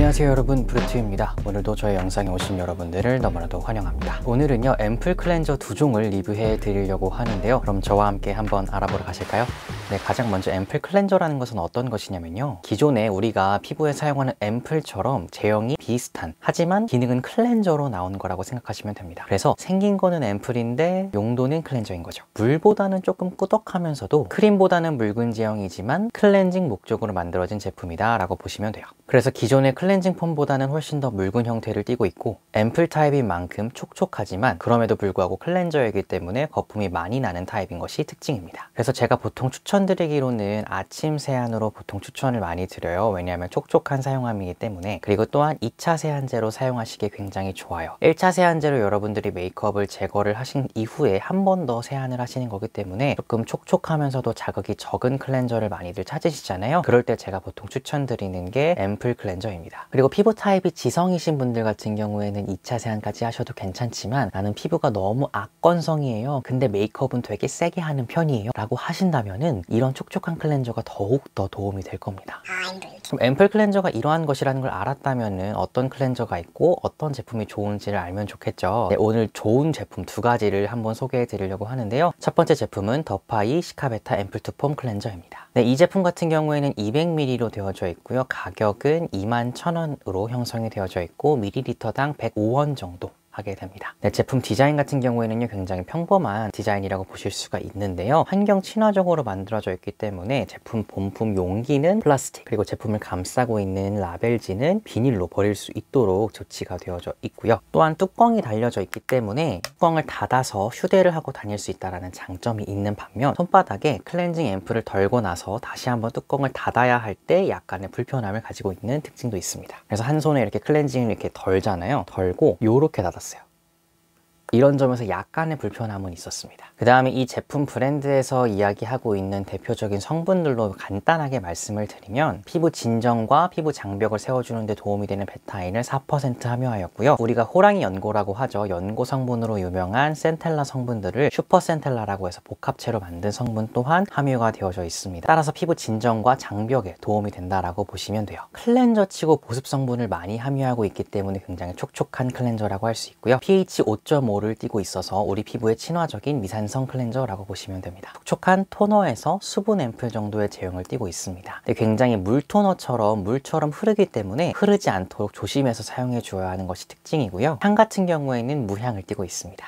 안녕하세요 여러분, 브루트입니다. 오늘도 저의 영상에 오신 여러분들을 너무나도 환영합니다. 오늘은요 앰플 클렌저 두 종을 리뷰해 드리려고 하는데요, 그럼 저와 함께 한번 알아보러 가실까요? 네, 가장 먼저 앰플 클렌저라는 것은 어떤 것이냐면요, 기존에 우리가 피부에 사용하는 앰플처럼 제형이 비슷한, 하지만 기능은 클렌저로 나온 거라고 생각하시면 됩니다. 그래서 생긴 거는 앰플인데 용도는 클렌저인 거죠. 물보다는 조금 꾸덕하면서도 크림보다는 묽은 제형이지만 클렌징 목적으로 만들어진 제품이다 라고 보시면 돼요. 그래서 기존의 클렌징 폼보다는 훨씬 더 묽은 형태를 띠고 있고, 앰플 타입인 만큼 촉촉하지만 그럼에도 불구하고 클렌저이기 때문에 거품이 많이 나는 타입인 것이 특징입니다. 그래서 제가 보통 추천드리기로는 아침 세안으로 보통 추천을 많이 드려요. 왜냐하면 촉촉한 사용감이기 때문에. 그리고 또한 2차 세안제로 사용하시기에 굉장히 좋아요. 1차 세안제로 여러분들이 메이크업을 제거를 하신 이후에 한 번 더 세안을 하시는 거기 때문에 조금 촉촉하면서도 자극이 적은 클렌저를 많이들 찾으시잖아요. 그럴 때 제가 보통 추천드리는 게 앰플 클렌저입니다. 그리고 피부 타입이 지성이신 분들 같은 경우에는 2차 세안까지 하셔도 괜찮지만 나는 피부가 너무 악건성이에요, 근데 메이크업은 되게 세게 하는 편이에요 라고 하신다면은 이런 촉촉한 클렌저가 더욱더 도움이 될 겁니다. 그럼 앰플 클렌저가 이러한 것이라는 걸 알았다면은 어떤 클렌저가 있고 어떤 제품이 좋은지를 알면 좋겠죠. 네, 오늘 좋은 제품 두 가지를 한번 소개해 드리려고 하는데요, 첫 번째 제품은 더파이 시카베타 앰플 투 폼 클렌저입니다. 네, 이 제품 같은 경우에는 200ml로 되어져 있고요, 가격은 21,000원으로 형성이 되어져 있고 밀리리터당 105원 정도 하게 됩니다. 네, 제품 디자인 같은 경우에는요 굉장히 평범한 디자인이라고 보실 수가 있는데요, 환경 친화적으로 만들어져 있기 때문에 제품 본품 용기는 플라스틱, 그리고 제품을 감싸고 있는 라벨지는 비닐로 버릴 수 있도록 조치가 되어져 있고요, 또한 뚜껑이 달려져 있기 때문에 뚜껑을 닫아서 휴대를 하고 다닐 수 있다는 장점이 있는 반면, 손바닥에 클렌징 앰플을 덜고 나서 다시 한번 뚜껑을 닫아야 할 때 약간의 불편함을 가지고 있는 특징도 있습니다. 그래서 한 손에 이렇게 클렌징을 이렇게 덜잖아요, 덜고 요렇게 닫았어요. 이런 점에서 약간의 불편함은 있었습니다. 그 다음에 이 제품 브랜드에서 이야기하고 있는 대표적인 성분들로 간단하게 말씀을 드리면, 피부 진정과 피부 장벽을 세워주는 데 도움이 되는 베타인을 4% 함유하였고요, 우리가 호랑이 연고라고 하죠, 연고 성분으로 유명한 센텔라 성분들을 슈퍼 센텔라라고 해서 복합체로 만든 성분 또한 함유가 되어져 있습니다. 따라서 피부 진정과 장벽에 도움이 된다라고 보시면 돼요. 클렌저 치고 보습 성분을 많이 함유하고 있기 때문에 굉장히 촉촉한 클렌저라고 할 수 있고요, pH 5.5를 띠고 있어서 우리 피부에 친화적인 미산성 클렌저라고 보시면 됩니다. 촉촉한 토너에서 수분 앰플 정도의 제형을 띠고 있습니다. 굉장히 물토너처럼 물처럼 흐르기 때문에 흐르지 않도록 조심해서 사용해 주어야 하는 것이 특징이고요, 향 같은 경우에는 무향을 띠고 있습니다.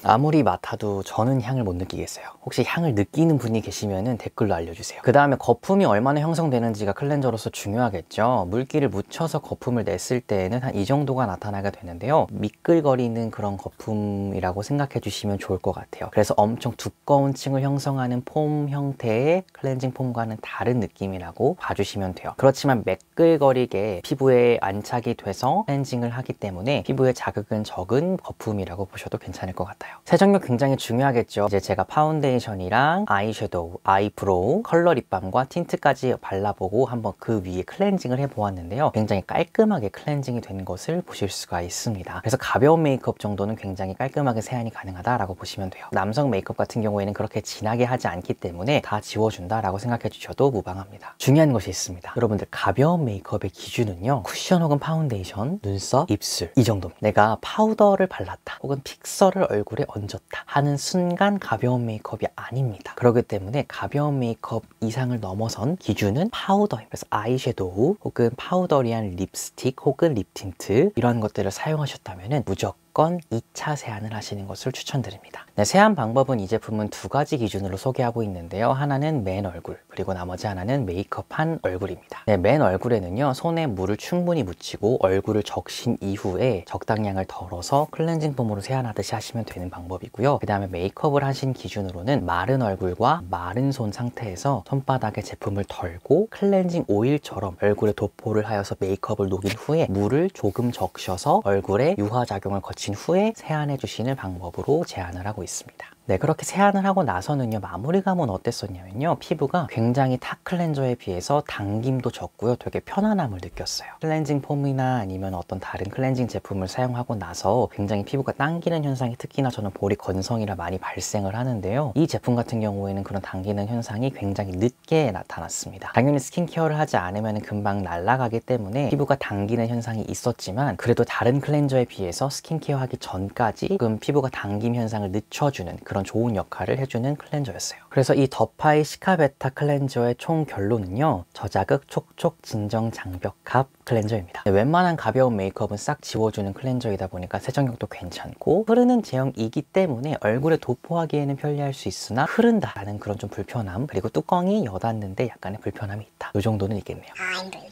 아무리 맡아도 저는 향을 못 느끼겠어요. 혹시 향을 느끼는 분이 계시면 댓글로 알려주세요. 그 다음에 거품이 얼마나 형성되는지가 클렌저로서 중요하겠죠. 물기를 묻혀서 거품을 냈을 때에는 한 이 정도가 나타나게 되는데요, 미끌거리는 그런 거품이라고 생각해 주시면 좋을 것 같아요. 그래서 엄청 두꺼운 층을 형성하는 폼 형태의 클렌징 폼과는 다른 느낌이라고 봐주시면 돼요. 그렇지만 매끌거리게 피부에 안착이 돼서 클렌징을 하기 때문에 피부에 자극은 적은 거품이라고 보셔도 괜찮을 것 같아요. 세정력 굉장히 중요하겠죠. 이제 제가 파운데이션이랑 아이섀도우, 아이브로우, 컬러 립밤과 틴트까지 발라보고 한번 그 위에 클렌징을 해보았는데요, 굉장히 깔끔하게 클렌징이 된 것을 보실 수가 있습니다. 그래서 가벼운 메이크업 정도는 굉장히 깔끔하게 세안이 가능하다라고 보시면 돼요. 남성 메이크업 같은 경우에는 그렇게 진하게 하지 않기 때문에 다 지워준다라고 생각해 주셔도 무방합니다. 중요한 것이 있습니다. 여러분들, 가벼운 메이크업의 기준은요, 쿠션 혹은 파운데이션, 눈썹, 입술 이 정도입니다. 내가 파우더를 발랐다 혹은 픽서를 얼굴에 얹었다 하는 순간 가벼운 메이크업이 아닙니다. 그렇기 때문에 가벼운 메이크업 이상을 넘어선 기준은 파우더입니다. 그래서 아이섀도우 혹은 파우더리한 립스틱 혹은 립 틴트 이런 것들을 사용하셨다면 무조건 2차 세안을 하시는 것을 추천드립니다. 네, 세안 방법은 이 제품은 두 가지 기준으로 소개하고 있는데요, 하나는 맨 얼굴, 그리고 나머지 하나는 메이크업한 얼굴입니다. 네, 맨 얼굴에는요, 손에 물을 충분히 묻히고 얼굴을 적신 이후에 적당량을 덜어서 클렌징 폼으로 세안하듯이 하시면 되는 방법이고요, 그 다음에 메이크업을 하신 기준으로는 마른 얼굴과 마른 손 상태에서 손바닥에 제품을 덜고 클렌징 오일처럼 얼굴에 도포를 하여서 메이크업을 녹인 후에 물을 조금 적셔서 얼굴에 유화작용을 거친 후에 세안해 주시는 방법으로 제안을 하고 있습니다. 네, 그렇게 세안을 하고 나서는요, 마무리감은 어땠었냐면요, 피부가 굉장히 타 클렌저에 비해서 당김도 적고요, 되게 편안함을 느꼈어요. 클렌징 폼이나 아니면 어떤 다른 클렌징 제품을 사용하고 나서 굉장히 피부가 당기는 현상이, 특히나 저는 볼이 건성이라 많이 발생을 하는데요, 이 제품 같은 경우에는 그런 당기는 현상이 굉장히 늦게 나타났습니다. 당연히 스킨케어를 하지 않으면 금방 날아가기 때문에 피부가 당기는 현상이 있었지만, 그래도 다른 클렌저에 비해서 스킨케어 하기 전까지 조금 피부가 당김 현상을 늦춰주는 그런 좋은 역할을 해주는 클렌저였어요. 그래서 이 더파이 시카베타 클렌저의 총 결론은요, 저자극 촉촉 진정 장벽합 클렌저입니다. 웬만한 가벼운 메이크업은 싹 지워주는 클렌저이다 보니까 세정력도 괜찮고 흐르는 제형이기 때문에 얼굴에 도포하기에는 편리할 수 있으나 흐른다라는 그런 좀 불편함, 그리고 뚜껑이 여닫는데 약간의 불편함이 있다, 이 정도는 있겠네요.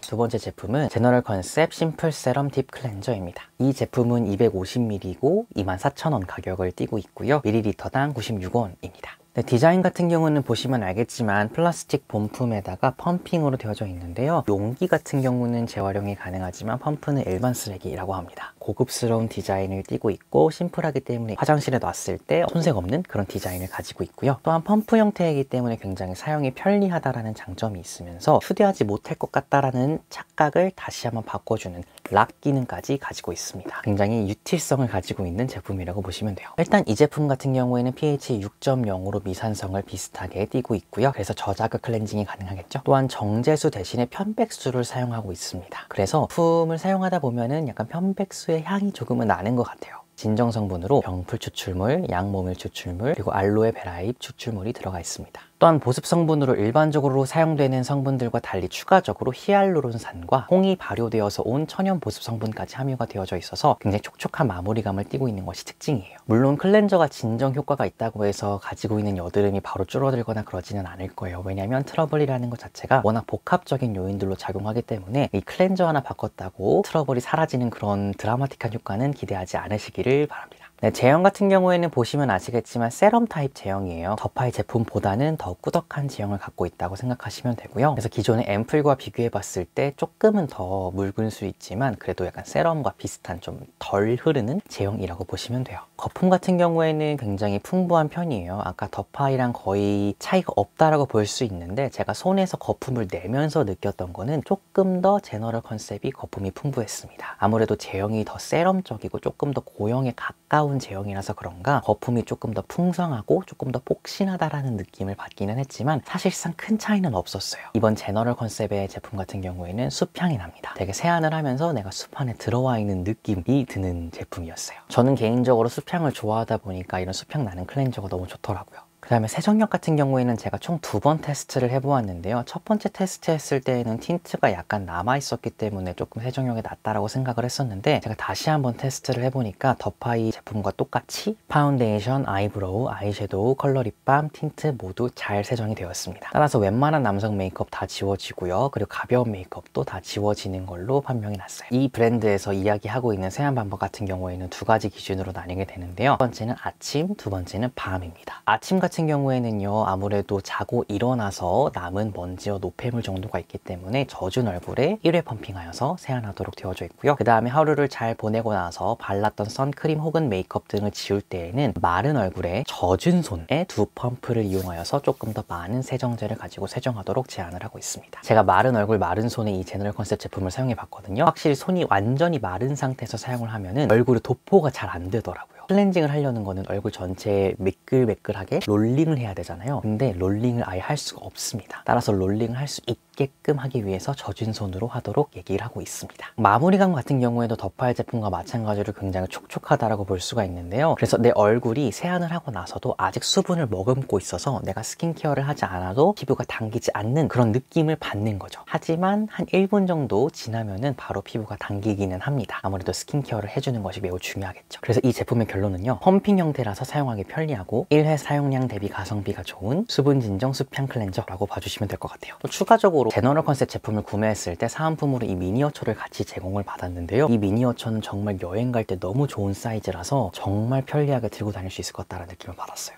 두 번째 제품은 제너럴 컨셉 심플 세럼 딥 클렌저입니다. 이 제품은 250ml이고 24,000원 가격을 띠고 있고요, 밀리리터당 96원입니다. 네, 디자인 같은 경우는 보시면 알겠지만 플라스틱 본품에다가 펌핑으로 되어져 있는데요, 용기 같은 경우는 재활용이 가능하지만 펌프는 일반 쓰레기라고 합니다. 고급스러운 디자인을 띠고 있고 심플하기 때문에 화장실에 놨을 때 손색 없는 그런 디자인을 가지고 있고요, 또한 펌프 형태이기 때문에 굉장히 사용이 편리하다라는 장점이 있으면서 휴대하지 못할 것 같다라는 착각을 다시 한번 바꿔주는 락 기능까지 가지고 있습니다. 굉장히 유틸성을 가지고 있는 제품이라고 보시면 돼요. 일단 이 제품 같은 경우에는 pH 6.0으로 미산성을 비슷하게 띠고 있고요, 그래서 저자극 클렌징이 가능하겠죠. 또한 정제수 대신에 편백수를 사용하고 있습니다. 그래서 품을 사용하다 보면은 약간 편백수의 향이 조금은 나는 것 같아요. 진정 성분으로 병풀 추출물, 양모밀 추출물, 그리고 알로에 베라잎 추출물이 들어가 있습니다. 또한 보습 성분으로 일반적으로 사용되는 성분들과 달리 추가적으로 히알루론산과 홍이 발효되어서 온 천연 보습 성분까지 함유가 되어져 있어서 굉장히 촉촉한 마무리감을 띠고 있는 것이 특징이에요. 물론 클렌저가 진정 효과가 있다고 해서 가지고 있는 여드름이 바로 줄어들거나 그러지는 않을 거예요. 왜냐하면 트러블이라는 것 자체가 워낙 복합적인 요인들로 작용하기 때문에 이 클렌저 하나 바꿨다고 트러블이 사라지는 그런 드라마틱한 효과는 기대하지 않으시기를 바랍니다. 네, 제형 같은 경우에는 보시면 아시겠지만 세럼 타입 제형이에요. 더파이 제품보다는 더 꾸덕한 제형을 갖고 있다고 생각하시면 되고요. 그래서 기존의 앰플과 비교해 봤을 때 조금은 더 묽은 수 있지만 그래도 약간 세럼과 비슷한 좀 덜 흐르는 제형이라고 보시면 돼요. 거품 같은 경우에는 굉장히 풍부한 편이에요. 아까 더파이랑 거의 차이가 없다라고 볼 수 있는데, 제가 손에서 거품을 내면서 느꼈던 거는 조금 더 제너럴 컨셉이 거품이 풍부했습니다. 아무래도 제형이 더 세럼적이고 조금 더 고형에 가까운 제형이라서 그런가 거품이 조금 더 풍성하고 조금 더 폭신하다라는 느낌을 받기는 했지만 사실상 큰 차이는 없었어요. 이번 제너럴 컨셉의 제품 같은 경우에는 숲향이 납니다. 되게 세안을 하면서 내가 숲 안에 들어와 있는 느낌이 드는 제품이었어요. 저는 개인적으로 숲향을 좋아하다 보니까 이런 숲향 나는 클렌저가 너무 좋더라고요. 그 다음에 세정력 같은 경우에는 제가 총 2번 테스트를 해보았는데요. 첫 번째 테스트 했을 때에는 틴트가 약간 남아있었기 때문에 조금 세정력이 낮다라고 생각을 했었는데, 제가 다시 한번 테스트를 해보니까 더파이 제품과 똑같이 파운데이션, 아이브로우, 아이섀도우, 컬러 립밤, 틴트 모두 잘 세정이 되었습니다. 따라서 웬만한 남성 메이크업 다 지워지고요, 그리고 가벼운 메이크업도 다 지워지는 걸로 판명이 났어요. 이 브랜드에서 이야기하고 있는 세안 방법 같은 경우에는 두 가지 기준으로 나뉘게 되는데요. 첫 번째는 아침, 두 번째는 밤입니다. 아침 같은 경우에는요, 아무래도 자고 일어나서 남은 먼지와 노폐물 정도가 있기 때문에 젖은 얼굴에 1회 펌핑하여서 세안하도록 되어져 있고요. 그 다음에 하루를 잘 보내고 나서 발랐던 선크림 혹은 메이크업 등을 지울 때에는 마른 얼굴에 젖은 손에 2펌프를 이용하여서 조금 더 많은 세정제를 가지고 세정하도록 제안을 하고 있습니다. 제가 마른 얼굴, 마른 손에 이 제너럴 컨셉 제품을 사용해 봤거든요. 확실히 손이 완전히 마른 상태에서 사용을 하면은 얼굴에 도포가 잘 안 되더라고요. 클렌징을 하려는 거는 얼굴 전체에 매끌매끌하게 롤링을 해야 되잖아요. 근데 롤링을 아예 할 수가 없습니다. 따라서 롤링을 할 수 있게끔 하기 위해서 젖은 손으로 하도록 얘기를 하고 있습니다. 마무리감 같은 경우에도 더파이 제품과 마찬가지로 굉장히 촉촉하다라고 볼 수가 있는데요. 그래서 내 얼굴이 세안을 하고 나서도 아직 수분을 머금고 있어서 내가 스킨케어를 하지 않아도 피부가 당기지 않는 그런 느낌을 받는 거죠. 하지만 한 1분 정도 지나면은 바로 피부가 당기기는 합니다. 아무래도 스킨케어를 해주는 것이 매우 중요하겠죠. 그래서 이 제품의 결론은요, 펌핑 형태라서 사용하기 편리하고 1회 사용량 대비 가성비가 좋은 수분 진정 숲향 클렌저라고 봐주시면 될 것 같아요. 또 추가적으로 제너럴 컨셉 제품을 구매했을 때 사은품으로 이 미니어처를 같이 제공을 받았는데요. 이 미니어처는 정말 여행 갈 때 너무 좋은 사이즈라서 정말 편리하게 들고 다닐 수 있을 것 같다는 느낌을 받았어요.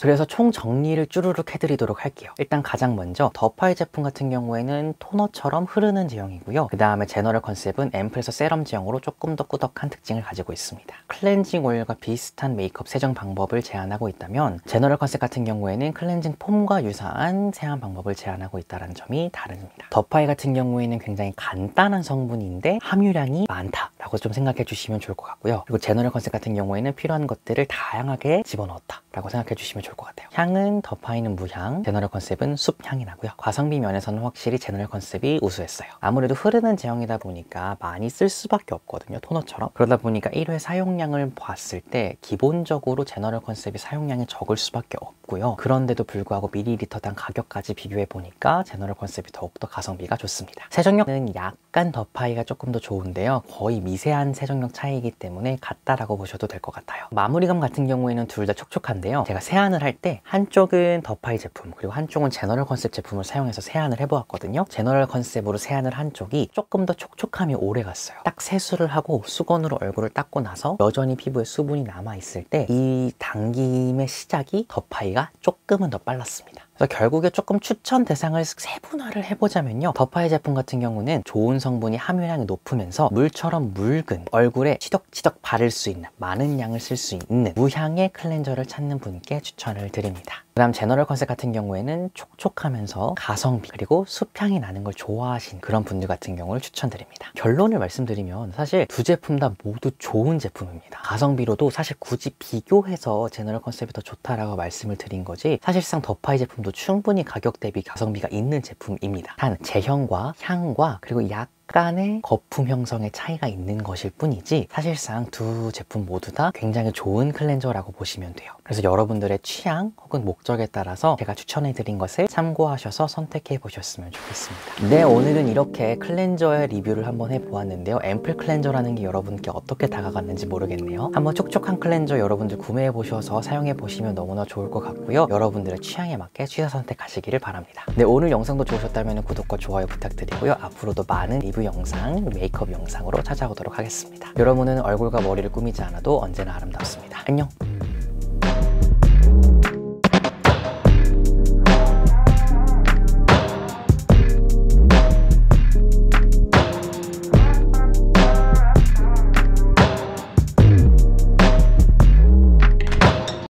그래서 총 정리를 쭈루룩 해드리도록 할게요. 일단 가장 먼저 더파이 제품 같은 경우에는 토너처럼 흐르는 제형이고요. 그 다음에 제너럴 컨셉은 앰플에서 세럼 제형으로 조금 더 꾸덕한 특징을 가지고 있습니다. 클렌징 오일과 비슷한 메이크업 세정 방법을 제안하고 있다면 제너럴 컨셉 같은 경우에는 클렌징 폼과 유사한 세안 방법을 제안하고 있다는 점이 다릅니다. 더파이 같은 경우에는 굉장히 간단한 성분인데 함유량이 많다라고 좀 생각해 주시면 좋을 것 같고요. 그리고 제너럴 컨셉 같은 경우에는 필요한 것들을 다양하게 집어넣었다 라고 생각해 주시면 좋을 것 같아요. 향은 더파이는 무향, 제너럴 컨셉은 숲향이 나고요. 가성비 면에서는 확실히 제너럴 컨셉이 우수했어요. 아무래도 흐르는 제형이다 보니까 많이 쓸 수밖에 없거든요, 토너처럼. 그러다 보니까 1회 사용량을 봤을 때 기본적으로 제너럴 컨셉이 사용량이 적을 수밖에 없고요. 그런데도 불구하고 밀리리터당 가격까지 비교해 보니까 제너럴 컨셉이 더욱더 가성비가 좋습니다. 세정력은 약간 더파이가 조금 더 좋은데요. 거의 미세한 세정력 차이이기 때문에 같다라고 보셔도 될 것 같아요. 마무리감 같은 경우에는 둘 다 촉촉한데요. 제가 세안을 할 때 한쪽은 더파이 제품 그리고 한쪽은 제너럴 컨셉 제품을 사용해서 세안을 해보았거든요. 제너럴 컨셉으로 세안을 한 쪽이 조금 더 촉촉함이 오래 갔어요. 딱 세수를 하고 수건으로 얼굴을 닦고 나서 여전히 피부에 수분이 남아있을 때 이 당김의 시작이 더파이가 조금은 더 빨랐습니다. 그래서 결국에 조금 추천 대상을 세분화를 해보자면요, 더파이 제품 같은 경우는 좋은 성분이 함유량이 높으면서 물처럼 묽은 얼굴에 치덕치덕 바를 수 있는 많은 양을 쓸 수 있는 무향의 클렌저를 찾는 분께 추천을 드립니다. 그 다음 제너럴 컨셉 같은 경우에는 촉촉하면서 가성비 그리고 숲향이 나는 걸 좋아하시는 그런 분들 같은 경우를 추천드립니다. 결론을 말씀드리면 사실 두 제품 다 모두 좋은 제품입니다. 가성비로도 사실 굳이 비교해서 제너럴 컨셉이 더 좋다라고 말씀을 드린 거지, 사실상 더파이 제품도 충분히 가격 대비 가성비가 있는 제품입니다. 단 제형과 향과 그리고 약간의 거품 형성의 차이가 있는 것일 뿐이지 사실상 두 제품 모두 다 굉장히 좋은 클렌저라고 보시면 돼요. 그래서 여러분들의 취향 혹은 목적에 따라서 제가 추천해 드린 것을 참고하셔서 선택해 보셨으면 좋겠습니다. 네, 오늘은 이렇게 클렌저의 리뷰를 한번 해보았는데요. 앰플 클렌저라는 게 여러분께 어떻게 다가갔는지 모르겠네요. 한번 촉촉한 클렌저 여러분들 구매해 보셔서 사용해 보시면 너무나 좋을 것 같고요. 여러분들의 취향에 맞게 취사 선택하시기를 바랍니다. 네, 오늘 영상도 좋으셨다면 구독과 좋아요 부탁드리고요. 앞으로도 많은 리뷰 영상, 메이크업 영상으로 찾아오도록 하겠습니다. 여러분은 얼굴과 머리를 꾸미지 않아도 언제나 아름답습니다. 안녕!